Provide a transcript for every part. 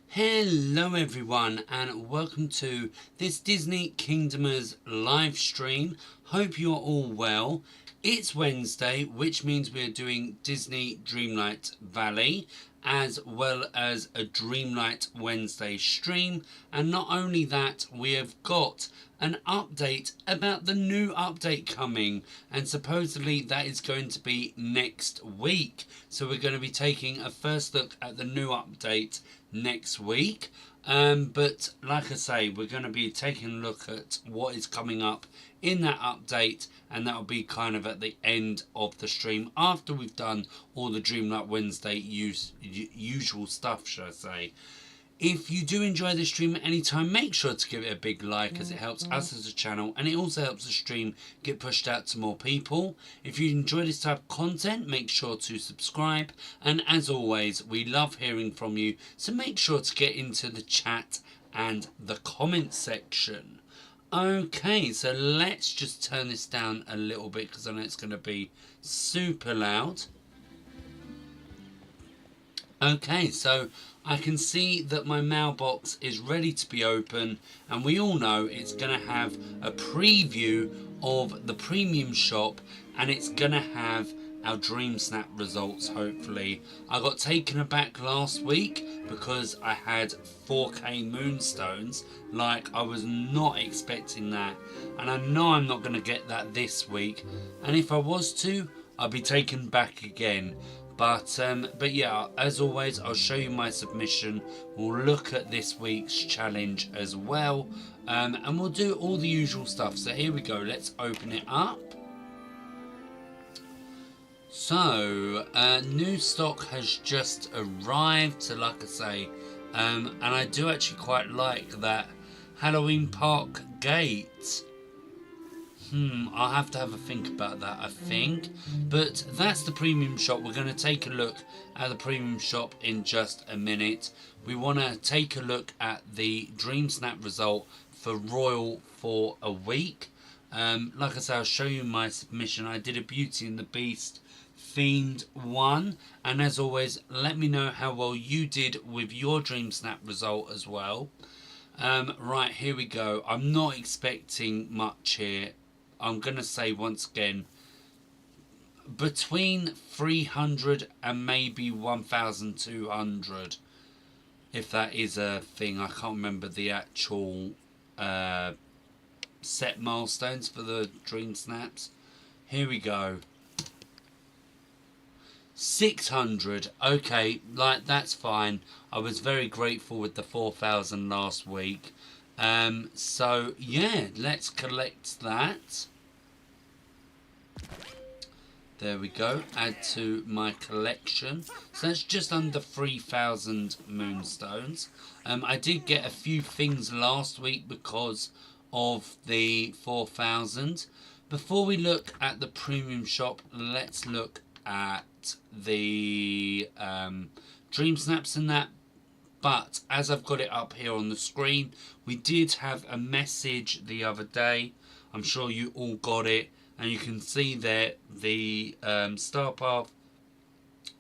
Hello everyone and welcome to this Disney Kingdomers live stream. Hope you're all well. It's Wednesday, which means we're doing Disney Dreamlight Valley as well as a Dreamlight Wednesday stream. And not only that, we have got an update about the new update coming, and supposedly that is going to be next week. So we're going to be taking a first look at the new update next week. But like I say, we're going to be taking a look at what is coming up in that update, and that will be kind of at the end of the stream after we've done all the Dreamlight Wednesday usual stuff, should I say. If you do enjoy this stream at any time, make sure to give it a big like, as it helps us as a channel and it also helps the stream get pushed out to more people. If you enjoy this type of content, make sure to subscribe, and as always, we love hearing from you, so make sure to get into the chat and the comment section. Okay, so let's just turn this down a little bit because I know it's going to be super loud. Okay, so I can see that my mailbox is ready to be open, and we all know it's going to have a preview of the premium shop, and it's going to have our Dreamsnap results, hopefully. I got taken aback last week because I had 4K moonstones. Like, I was not expecting that, and I know I'm not going to get that this week, and if I was to, I'd be taken back again. But yeah, as always, I'll show you my submission. We'll look at this week's challenge as well, and we'll do all the usual stuff. So here we go, let's open it up. So new stock has just arrived, so like I say, and I do actually quite like that Halloween Park gate. I'll have to have a think about that, I think. But that's the premium shop. We're going to take a look at the premium shop in just a minute. We want to take a look at the Dreamsnap result for Royal for a week. Like I say, I'll show you my submission. I did a Beauty and the Beast themed one. And as always, let me know how well you did with your Dreamsnap result as well. Right, here we go. I'm not expecting much here. I'm going to say once again, between 300 and maybe 1,200, if that is a thing. I can't remember the actual set milestones for the Dream Snaps. Here we go. 600. Okay, like, that's fine. I was very grateful with the 4,000 last week. So yeah, let's collect that. There we go, add to my collection. So that's just under 3,000 moonstones. I did get a few things last week because of the 4,000. Before we look at the premium shop, let's look at the Dream Snaps and that. But as I've got it up here on the screen, we did have a message the other day. I'm sure you all got it. And you can see there the Star Path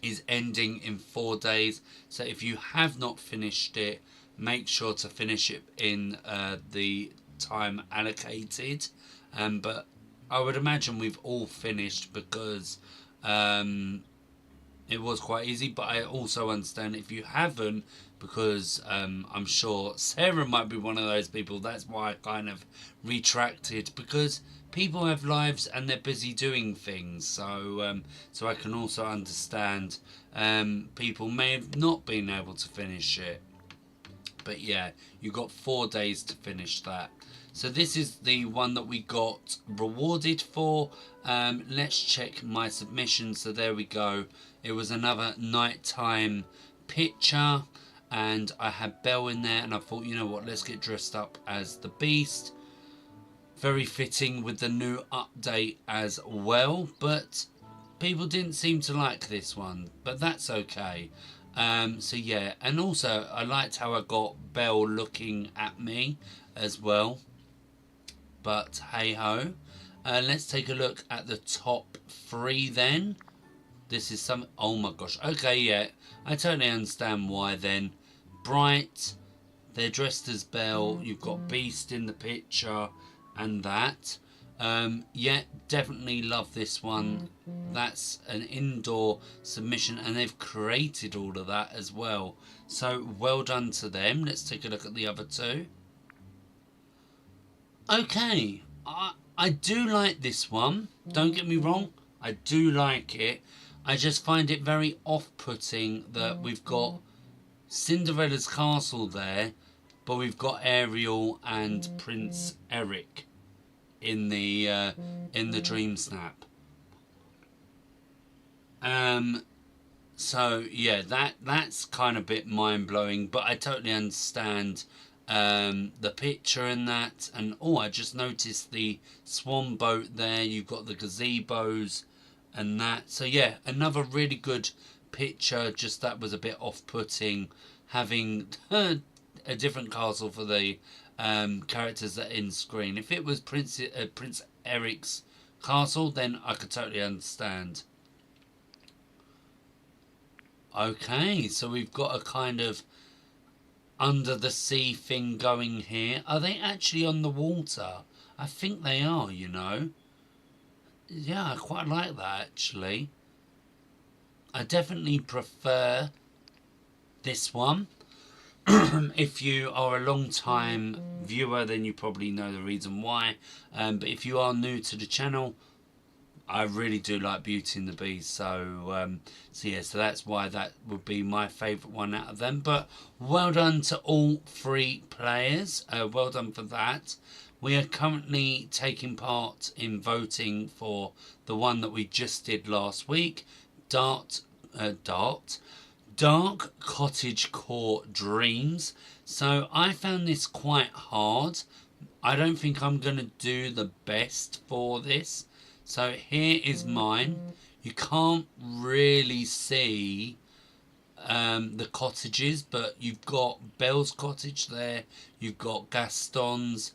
is ending in 4 days. So if you have not finished it, make sure to finish it in the time allocated. But I would imagine we've all finished because it was quite easy. But I also understand if you haven't, because I'm sure Sarah might be one of those people. That's why I kind of retracted, because people have lives and they're busy doing things. So so I can also understand people may have not been able to finish it. But yeah, you got 4 days to finish that. So this is the one that we got rewarded for. Let's check my submission. So there we go. It was another nighttime picture, and I had Belle in there, and I thought, you know what, let's get dressed up as the Beast. Very fitting with the new update as well, but people didn't seem to like this one, but that's okay. So yeah, and also I liked how I got Belle looking at me as well, but hey ho. Let's take a look at the top 3 then. This is some... Oh my gosh. Okay, yeah. I totally understand why then. Bright. They're dressed as Belle. You've got Beast in the picture. And that. Yeah, definitely love this one. That's an indoor submission. And they've created all of that as well. So, well done to them. Let's take a look at the other 2. Okay. I do like this one. Don't get me wrong. I do like it. I just find it very off-putting that we've got Cinderella's castle there, but we've got Ariel and Prince Eric in the Dreamsnap. So yeah, that's kind of a bit mind-blowing, but I totally understand the picture and that. And oh, I just noticed the swan boat there. You've got the gazebos and that. So yeah, another really good picture. Just that was a bit off-putting, having a different castle for the characters that are in screen. If it was Prince Eric's castle, then I could totally understand. Okay, so we've got a kind of under the sea thing going here. Are they actually on the water? I think they are, you know. Yeah, I quite like that actually. I definitely prefer this one. If you are a long time viewer, then you probably know the reason why. But if you are new to the channel, I really do like Beauty and the Beast, so yeah, so that's why that would be my favourite one out of them. But well done to all 3 players. Well done for that. We are currently taking part in voting for the one that we just did last week, Dark Cottage Core Dreams. So I found this quite hard. I don't think I'm going to do the best for this. So here is mine. You can't really see the cottages, but you've got Belle's cottage there, you've got Gaston's,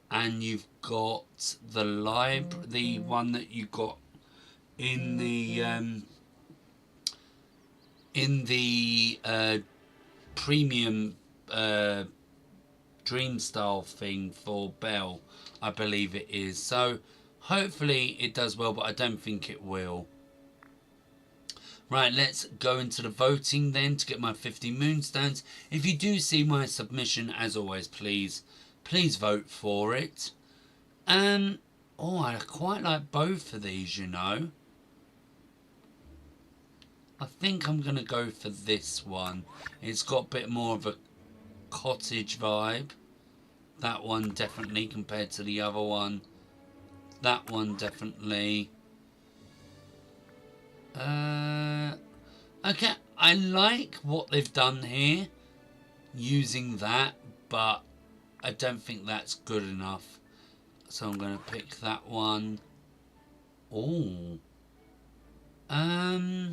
and you've got the the one that you got in the premium dream style thing for Belle, I believe it is. So hopefully it does well, but I don't think it will. Right, let's go into the voting then to get my 50 moonstones. If you do see my submission, as always, please vote for it. Oh, I quite like both of these, you know. I think I'm going to go for this one. It's got a bit more of a cottage vibe. That one definitely compared to the other one. That one definitely. Okay, I like what they've done here using that, but I don't think that's good enough. So I'm going to pick that one. Oh. I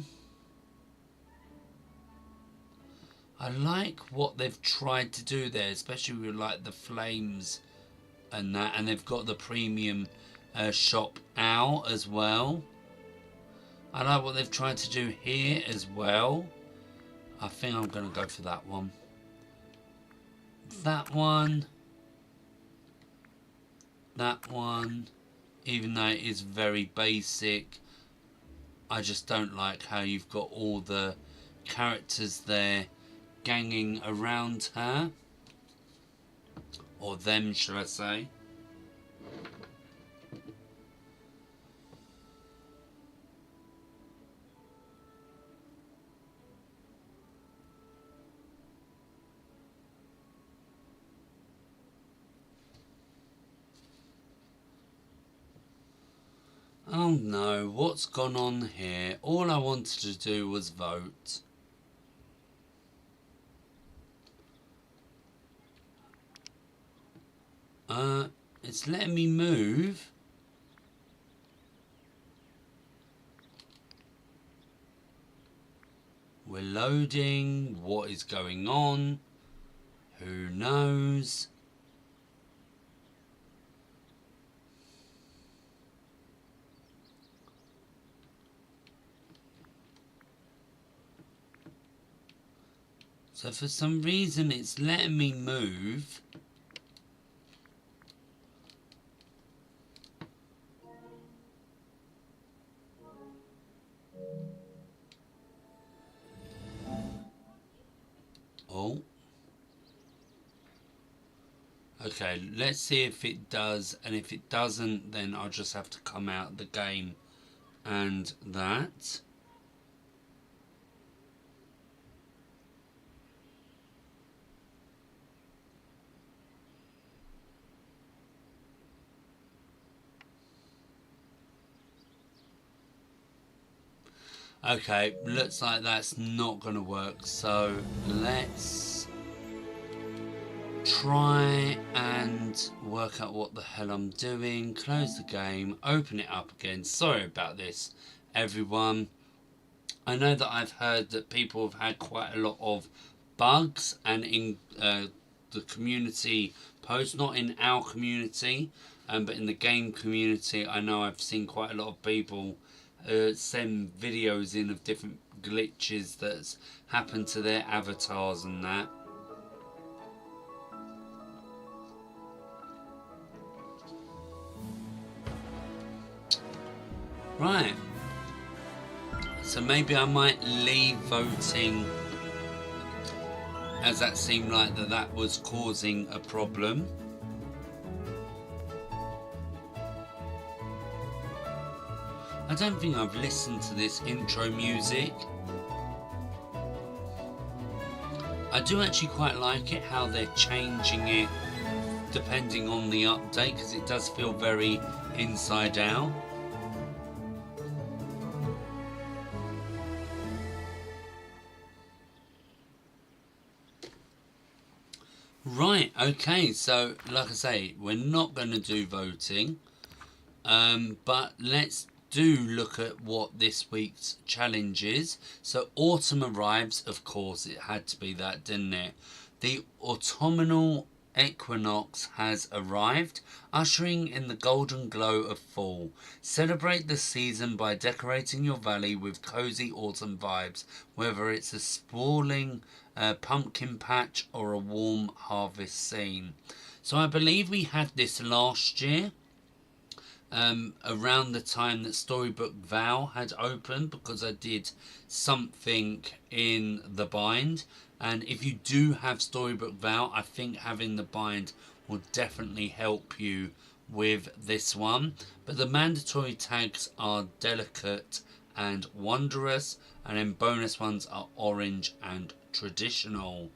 like what they've tried to do there, especially with like the flames and that, and they've got the premium shop owl as well. I like what they've tried to do here as well. I think I'm going to go for that one. That one. That one. Even though it is very basic, I just don't like how you've got all the characters there ganging around her. Or them, should I say. Oh no, what's gone on here? All I wanted to do was vote. It's letting me move. We're loading. What is going on? Who knows? So for some reason it's letting me move. Oh. Okay, let's see if it does, and if it doesn't, then I'll just have to come out of the game and that. Okay, looks like that's not going to work, so let's try and work out what the hell I'm doing. Close the game, open it up again. Sorry about this, everyone. I know that I've heard that people have had quite a lot of bugs, and in the community post, not in our community, but in the game community, I know I've seen quite a lot of people send videos in of different glitches that's happened to their avatars and that. Right. So maybe I might leave voting, as that seemed like that was causing a problem. I don't think I've listened to this intro music. I do actually quite like it, how they're changing it depending on the update, because it does feel very inside out. Right, okay, so like I say, we're not going to do voting, but let's do look at what this week's challenge is. So autumn arrives, of course it had to be that, didn't it? The autumnal equinox has arrived, ushering in the golden glow of fall. Celebrate the season by decorating your valley with cozy autumn vibes, whether it's a sprawling pumpkin patch or a warm harvest scene. So I believe we had this last year, around the time that Storybook Vow had opened, because I did something in the bind. And if you do have Storybook Vow, I think having the bind will definitely help you with this one. But the mandatory tags are delicate and wondrous, and then bonus ones are orange and traditional.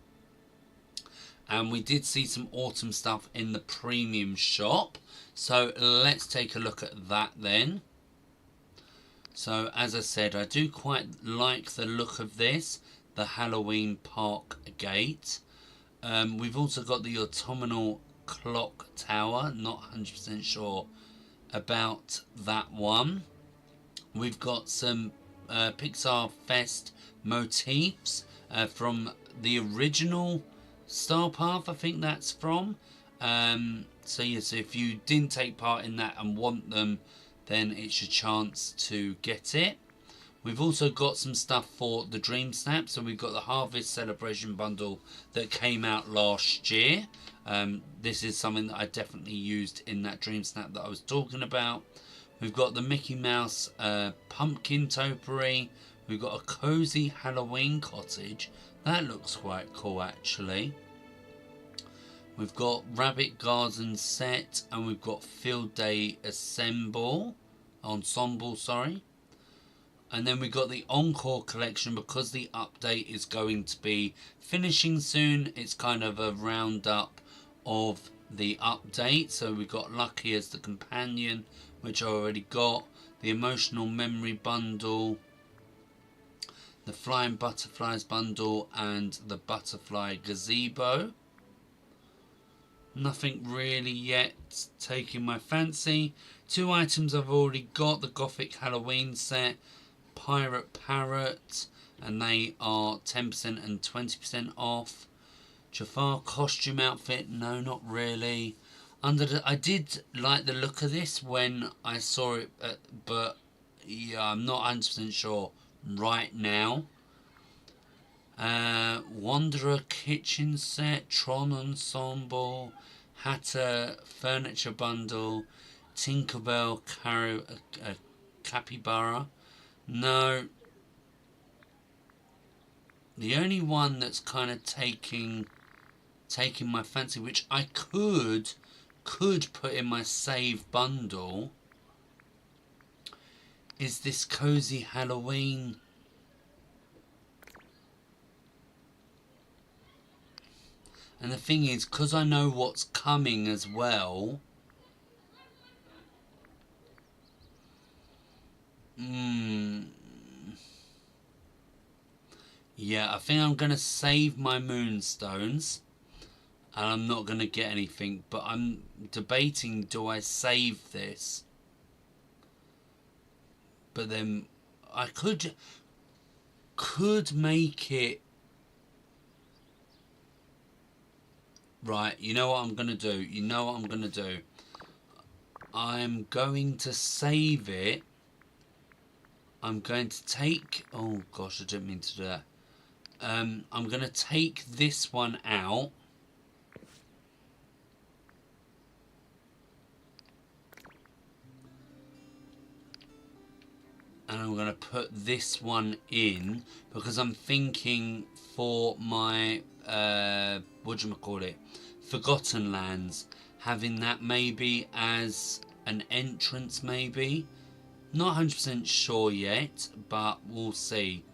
And we did see some autumn stuff in the premium shop, so let's take a look at that then. So as I said, I do quite like the look of this, the Halloween Park Gate. We've also got the autumnal clock tower, not 100% sure about that one. We've got some Pixar Fest motifs from the original Star Path, I think that's from. So yes, if you didn't take part in that and want them, then it's your chance to get it. We've also got some stuff for the Dreamsnap. So we've got the Harvest Celebration Bundle that came out last year. This is something that I definitely used in that Dreamsnap that I was talking about. We've got the Mickey Mouse Pumpkin Topiary. We've got a cozy Halloween cottage. That looks quite cool actually. We've got Rabbit Garden set, and we've got Field Day Ensemble, sorry. And then we've got the Encore collection, because the update is going to be finishing soon. It's kind of a roundup of the update. So we've got Lucky as the companion, which I already got. The Emotional Memory Bundle, the Flying Butterflies Bundle, and the Butterfly Gazebo. Nothing really yet taking my fancy. 2 items I've already got: the Gothic Halloween set, Pirate Parrot, and they are 10% and 20% off. Jafar costume outfit, no, not really. I did like the look of this when I saw it, but yeah, I'm not 100% sure right now. Wanderer kitchen set, Tron ensemble, Hatter furniture bundle, Tinkerbell capybara. No, the only one that's kind of taking my fancy, which I could put in my save bundle, is this cozy Halloween. And the thing is, because I know what's coming as well, yeah, I think I'm going to save my moonstones. And I'm not going to get anything. But I'm debating, do I save this? But then I could make it. Right, you know what I'm going to do? I'm going to save it. I'm going to take... Oh, gosh, I didn't mean to do that. I'm going to take this one out. And I'm going to put this one in. Because I'm thinking for my... whatchamacallit? Forgotten Lands. Having that maybe as an entrance maybe. Not 100% sure yet, but we'll see.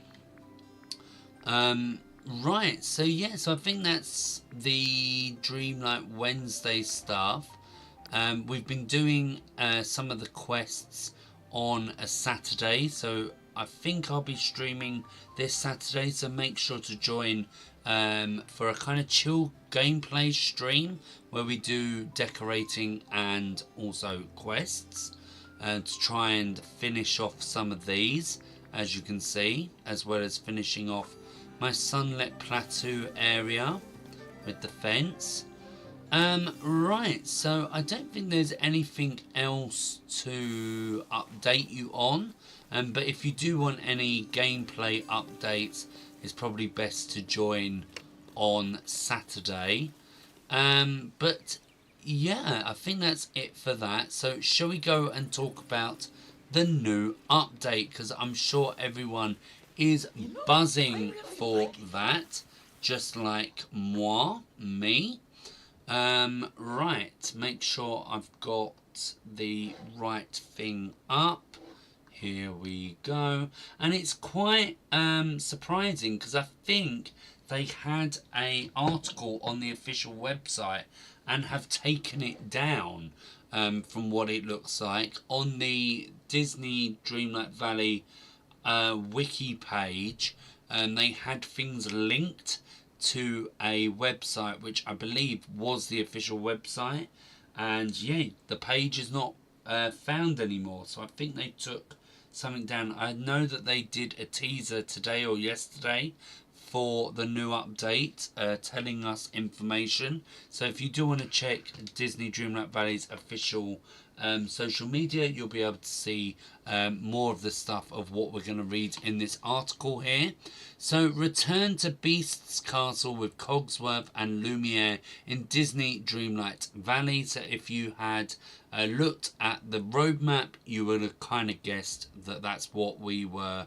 Right, so yeah, so I think that's the Dreamlight Wednesday stuff. We've been doing some of the quests on a Saturday, so I think I'll be streaming this Saturday, so make sure to join for a kind of chill gameplay stream where we do decorating and also quests to try and finish off some of these, as you can see, as well as finishing off my Sunlit Plateau area with the fence. Right, so I don't think there's anything else to update you on, but if you do want any gameplay updates, it's probably best to join on Saturday. But yeah, I think that's it for that. So shall we go and talk about the new update, because I'm sure everyone is buzzing for that, just like me. Right, make sure I've got the right thing up. Here we go. And it's quite surprising, because I think they had an article on the official website and have taken it down from what it looks like. On the Disney Dreamlight Valley wiki page, they had things linked to a website which I believe was the official website, and yeah, the page is not found anymore, so I think they took something down. I know that they did a teaser today or yesterday for the new update, telling us information. So if you do want to check Disney Dreamlight Valley's official social media, you'll be able to see more of the stuff of what we're going to read in this article here. So, return to Beast's Castle with Cogsworth and Lumiere in Disney Dreamlight Valley. So if you had looked at the roadmap, you would have kind of guessed that that's what we were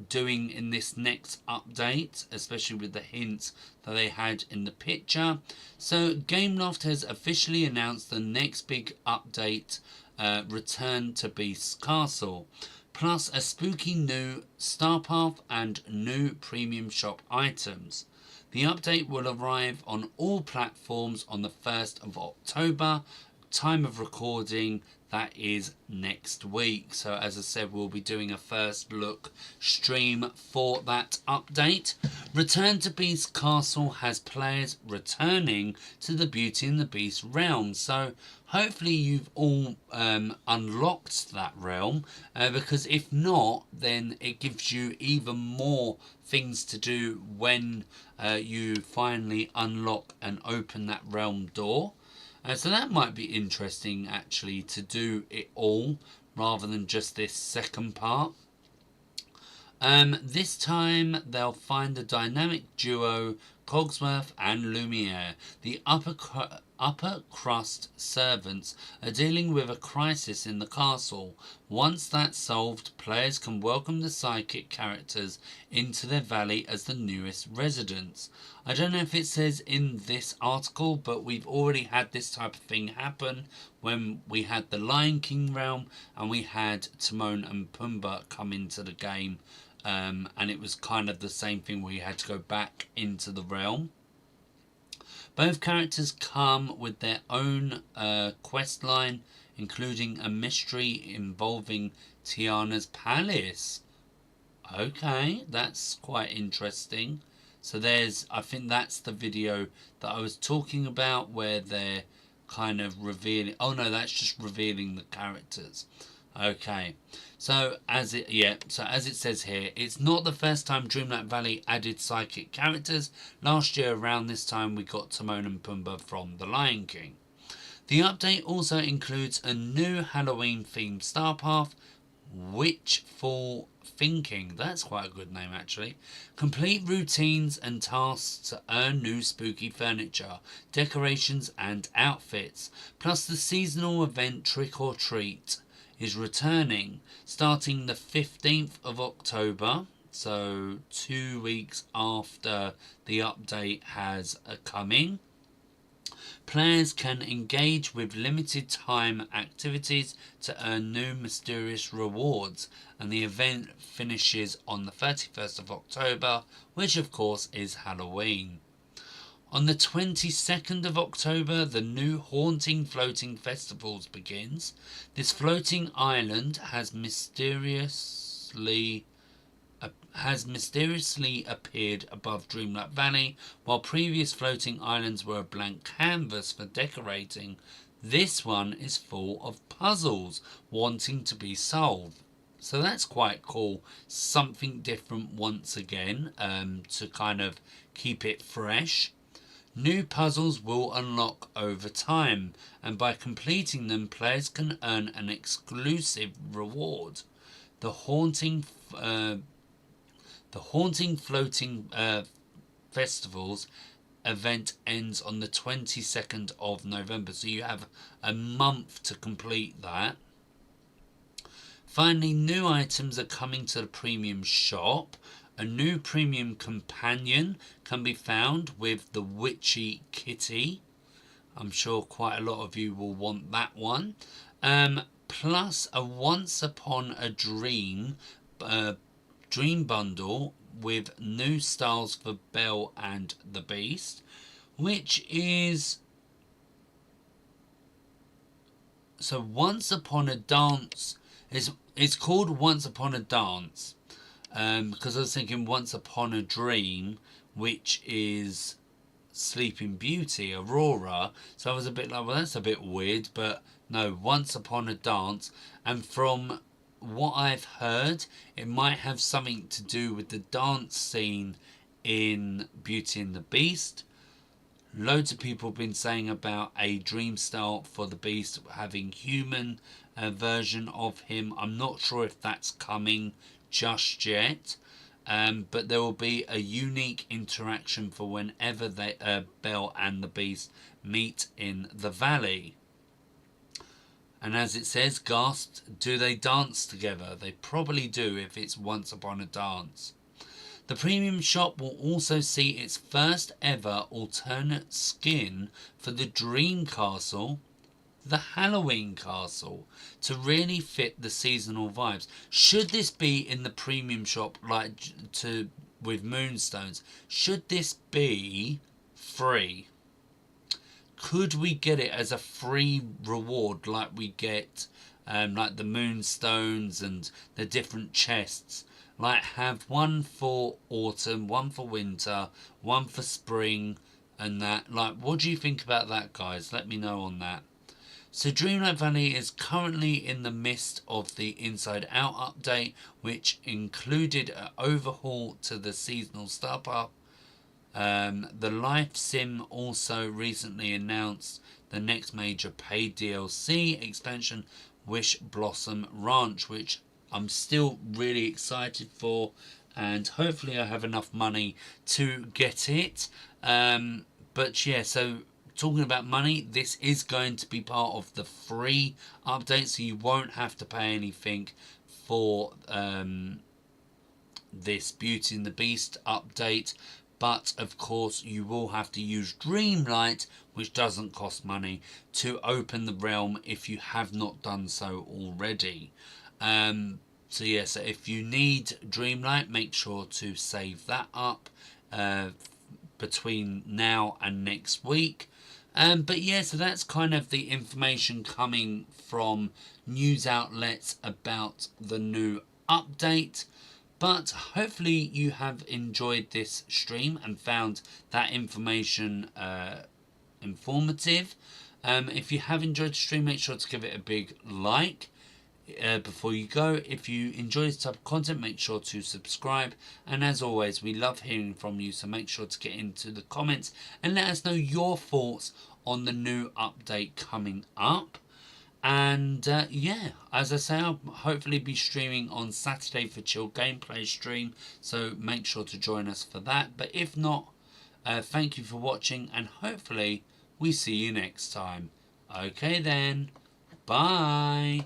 doing in this next update, especially with the hints that they had in the picture. So Gameloft has officially announced the next big update, Return to Beast's Castle, plus a spooky new Star Path and new premium shop items. The update will arrive on all platforms on the 1st of October. Time of recording, that is next week. So as I said, we'll be doing a first look stream for that update. Return to Beast Castle has players returning to the Beauty and the Beast realm. So hopefully you've all unlocked that realm, because if not, then it gives you even more things to do when you finally unlock and open that realm door. So that might be interesting actually, to do it all rather than just this second part. This time they'll find the dynamic duo Cogsworth and Lumiere. The upper crust servants are dealing with a crisis in the castle. Once that's solved, players can welcome the psychic characters into their valley as the newest residents. I don't know if it says in this article, but we've already had this type of thing happen when we had the Lion King realm and we had Timon and Pumbaa come into the game. And it was kind of the same thing where you had to go back into the realm. Both characters come with their own quest line, including a mystery involving Tiana's palace. Okay, that's quite interesting. So I think that's the video that I was talking about where they're kind of revealing. Oh no, that's just revealing the characters. Okay, so as it says here, it's not the first time Dreamlight Valley added psychic characters. Last year around this time we got Timon and Pumbaa from The Lion King. The update also includes a new Halloween themed star path, Witchful Thinking. That's quite a good name actually. Complete routines and tasks to earn new spooky furniture, decorations and outfits, plus the seasonal event Trick or Treat is returning starting the 15th of October, so 2 weeks after the update has come in. Players can engage with limited time activities to earn new mysterious rewards, and the event finishes on the 31st of October, which of course is Halloween. On the 22nd of October, the new Haunting Floating Festivals begins. This floating island has mysteriously appeared above Dreamlight Valley. While previous floating islands were a blank canvas for decorating, this one is full of puzzles wanting to be solved. So that's quite cool. Something different once again, to kind of keep it fresh. New puzzles will unlock over time, and by completing them, players can earn an exclusive reward. The Haunting Floating Festivals event ends on the 22nd of November, so you have a month to complete that. Finally, new items are coming to the premium shop. A new premium companion can be found with the Witchy Kitty. I'm sure quite a lot of you will want that one. Plus a Once Upon a Dream bundle with new styles for Belle and the Beast, which is... So Once Upon a Dance it's called Once Upon a Dance. Because I was thinking Once Upon a Dream, which is Sleeping Beauty, Aurora. So I was a bit like, well, that's a bit weird, but no, Once Upon a Dance. And from what I've heard, it might have something to do with the dance scene in Beauty and the Beast. Loads of people have been saying about a dream style for the Beast having human version of him. I'm not sure if that's coming just yet, but there will be a unique interaction for whenever Belle and the Beast meet in the valley. And as it says, gasped, do they dance together? They probably do if it's Once Upon a Dance. The premium shop will also see its first ever alternate skin for the Dream Castle, the Halloween Castle, to really fit the seasonal vibes. Should this be in the premium shop with Moonstones? Should this be free? Could we get it as a free reward like we get like the Moonstones and the different chests? Like have one for autumn, one for winter, one for spring and that. Like, what do you think about that, guys? Let me know on that. So Dreamlight Valley is currently in the midst of the Inside Out update, which included an overhaul to the seasonal star path. The Life Sim also recently announced the next major paid DLC expansion, Wish Blossom Ranch, which I'm still really excited for, and hopefully I have enough money to get it. But yeah, so talking about money, this is going to be part of the free update, so you won't have to pay anything for this Beauty and the Beast update. But of course you will have to use Dreamlight, which doesn't cost money, to open the realm if you have not done so already. So yeah, so if you need Dreamlight, make sure to save that up between now and next week. But yeah, so that's kind of the information coming from news outlets about the new update. But hopefully you have enjoyed this stream and found that information informative. If you have enjoyed the stream, make sure to give it a big like. Before you go, if you enjoy this type of content, make sure to subscribe. And as always, we love hearing from you, so make sure to get into the comments and let us know your thoughts on the new update coming up. And yeah, as I say, I'll hopefully be streaming on Saturday for Chill Gameplay stream, so make sure to join us for that. But if not, thank you for watching, and hopefully we see you next time. Okay then, bye.